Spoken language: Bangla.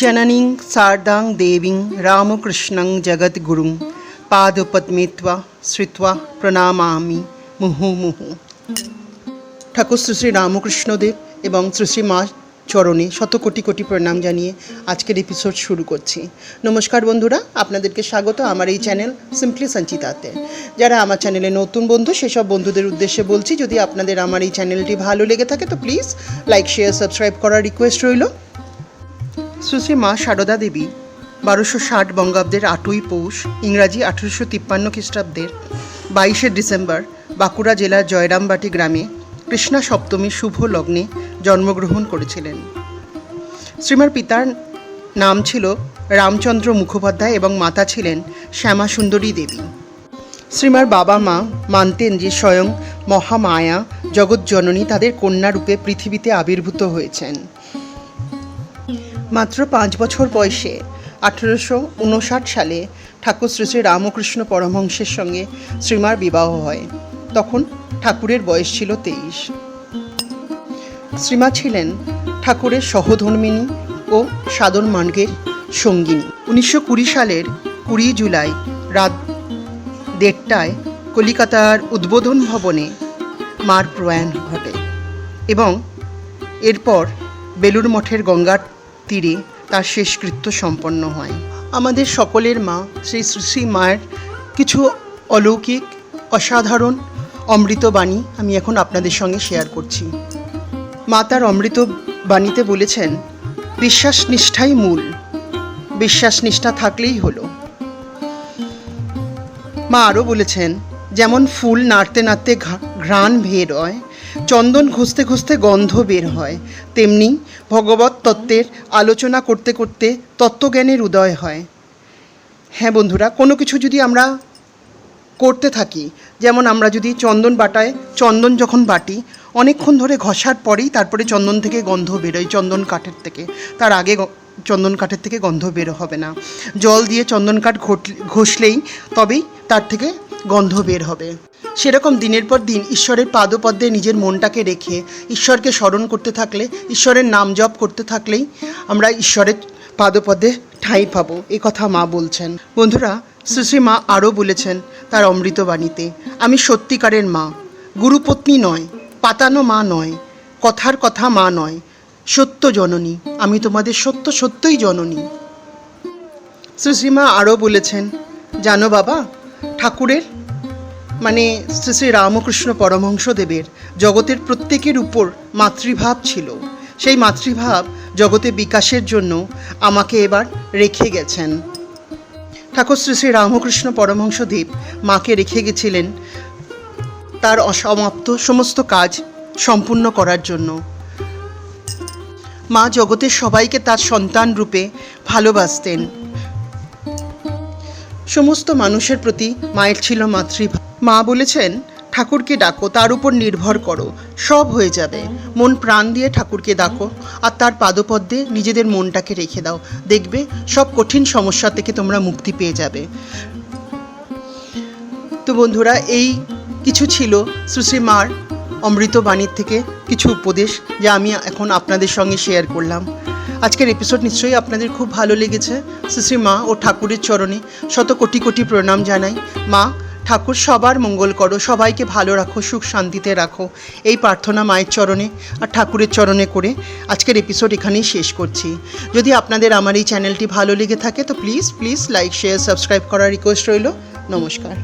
जननीं शारदां देवीं रामकृष्णं जगद्गुरुं पादपद्मे त्वा श्रुत्वा प्रणामामि मुहुर्मुहुः। ঠাকুর শ্রী শ্রী রামকৃষ্ণদেব এবং শ্রী শ্রী মা চরণে শত কোটি কোটি প্রণাম জানিয়ে আজকের এপিসোড শুরু করছি। নমস্কার বন্ধুরা, আপনাদেরকে স্বাগত আমার এই চ্যানেল সিম্পলি সঞ্চিতাতে। যারা আমার চ্যানেলে নতুন বন্ধু সেসব বন্ধুদের উদ্দেশ্যে বলছি, যদি আপনাদের আমার এই চ্যানেলটি ভালো লেগে থাকে তো প্লিজ লাইক শেয়ার সাবস্ক্রাইব করার রিকোয়েস্ট রইল। শ্রী শ্রী মা সারদা দেবী 1260 বঙ্গাব্দের 8ই পৌষ, ইংরাজি 1853 খ্রিস্টাব্দের 22শে ডিসেম্বর বাঁকুড়া জেলার জয়রামবাটি গ্রামে কৃষ্ণা সপ্তমীর শুভ লগ্নে জন্মগ্রহণ করেছিলেন। শ্রীমার পিতার নাম ছিল রামচন্দ্র মুখোপাধ্যায় এবং মাতা ছিলেন শ্যামা সুন্দরী দেবী। শ্রীমার বাবা মা মানতেন যে স্বয়ং মহামায়া জগৎজননী তাদের কন্যারূপে পৃথিবীতে আবির্ভূত হয়েছেন। মাত্র 5 বছর বয়সে 1859 সালে ঠাকুর শ্রী শ্রী রামকৃষ্ণ পরমহংসের সঙ্গে শ্রীমার বিবাহ হয়। তখন ঠাকুরের বয়স ছিল 23। শ্রীমা ছিলেন ঠাকুরের সহধর্মিণী ও সাধন মার্গের সঙ্গিনী। 1920 সালের 20 জুলাই রাত 1:30টায় কলিকাতার উদ্বোধন ভবনে মার প্রয়াণ ঘটে এবং এরপর বেলুড় মঠের গঙ্গার তীরে তার শেষকৃত্য সম্পন্ন হয়। আমাদের সকলের মা শ্রী শ্রী মায়ের কিছু অলৌকিক অসাধারণ অমৃতবাণী আমি এখন আপনাদের সঙ্গে শেয়ার করছি। মা তার অমৃতবাণীতে বলেছেন, বিশ্বাস নিষ্ঠাই মূল, বিশ্বাস নিষ্ঠা থাকলেই হলো। মা আরও বলেছেন, যেমন ফুল নাড়তে নাড়তে ঘ্রাণ বের হয়, চন্দন ঘষতে ঘষতে গন্ধ বের হয়, তেমনি ভগবত তত্ত্বের আলোচনা করতে করতে তত্ত্বজ্ঞানের উদয় হয়। হ্যাঁ বন্ধুরা, কোনো কিছু যদি আমরা করতে থাকি, যেমন আমরা যদি চন্দন বাটায় চন্দন যখন বাটি অনেকক্ষণ ধরে ঘষার পরেই তারপরে চন্দন থেকে গন্ধ বেরোয়, চন্দন কাঠের থেকে, তার আগে চন্দন কাঠের থেকে গন্ধ বের হবে না। জল দিয়ে চন্দন কাঠ ঘষলেই তবেই তার থেকে গন্ধ বের হবে। সেরকম দিনের পর দিন ঈশ্বরের পাদপদ্মে নিজের মনটাকে রেখে ঈশ্বরকে স্মরণ করতে থাকলে, ঈশ্বরের নাম জপ করতে থাকলেই আমরা ঈশ্বরের পাদপদ্মে ঠাঁই পাবো, এ কথা মা বলছেন। বন্ধুরা, শ্রী শ্রী মা আরও বলেছেন তার অমৃতবাণীতে, আমি সত্যিকারের মা, গুরুপত্নী নয়, পাতানো মা নয়, কথার কথা মা নয়, সত্য জননী, আমি তোমাদের সত্য সত্যই জননী। শ্রী শ্রী মা আরও বলেছেন, জানো বাবা, ঠাকুরের মানে শ্রী শ্রী রামকৃষ্ণ পরমহংসদেবের জগতের প্রত্যেকের উপর মাতৃভাব ছিল। সেই মাতৃভাব জগতে বিকাশের জন্য আমাকে এবার রেখে গেছেন। ঠাকুর শ্রী শ্রী রামকৃষ্ণ পরমহংসদেব মাকে রেখে গেছিলেন তার অসমাপ্ত সমস্ত কাজ সম্পূর্ণ করার জন্য। মা জগতের সবাইকে তার সন্তান রূপে ভালোবাসতেন। সমস্ত মানুষের প্রতি মায়ের ছিল মাতৃভাব। মা বলেছেন, ঠাকুরকে ডাকো, তার উপর নির্ভর করো, সব হয়ে যাবে। মন প্রাণ দিয়ে ঠাকুরকে ডাকো আর তার পাদপদ্মে নিজেদের মনটাকে রেখে দাও, দেখবে সব কঠিন সমস্যা থেকে তোমরা মুক্তি পেয়ে যাবে। তো বন্ধুরা, এই কিছু ছিল শ্রী শ্রী মার অমৃতবাণীর থেকে কিছু উপদেশ, যা আমি এখন আপনাদের সঙ্গে শেয়ার করলাম। আজকের এপিসোড নিশ্চয়ই আপনাদের খুব ভালো লেগেছে। শ্রী শ্রী মা ও ঠাকুরের চরণে শত কোটি কোটি প্রণাম জানাই। মা ঠাকুর সবার মঙ্গল করো, সবাইকে ভালো রাখো, সুখ শান্তিতে রাখো, এই প্রার্থনা মায়ের চরণে আর ঠাকুরের চরণে করে আজকের এপিসোড এখানেই শেষ করছি। যদি আপনাদের আমার এই চ্যানেলটি ভালো লেগে থাকে তো প্লিজ লাইক শেয়ার সাবস্ক্রাইব করার রিকোয়েস্ট রইল। নমস্কার।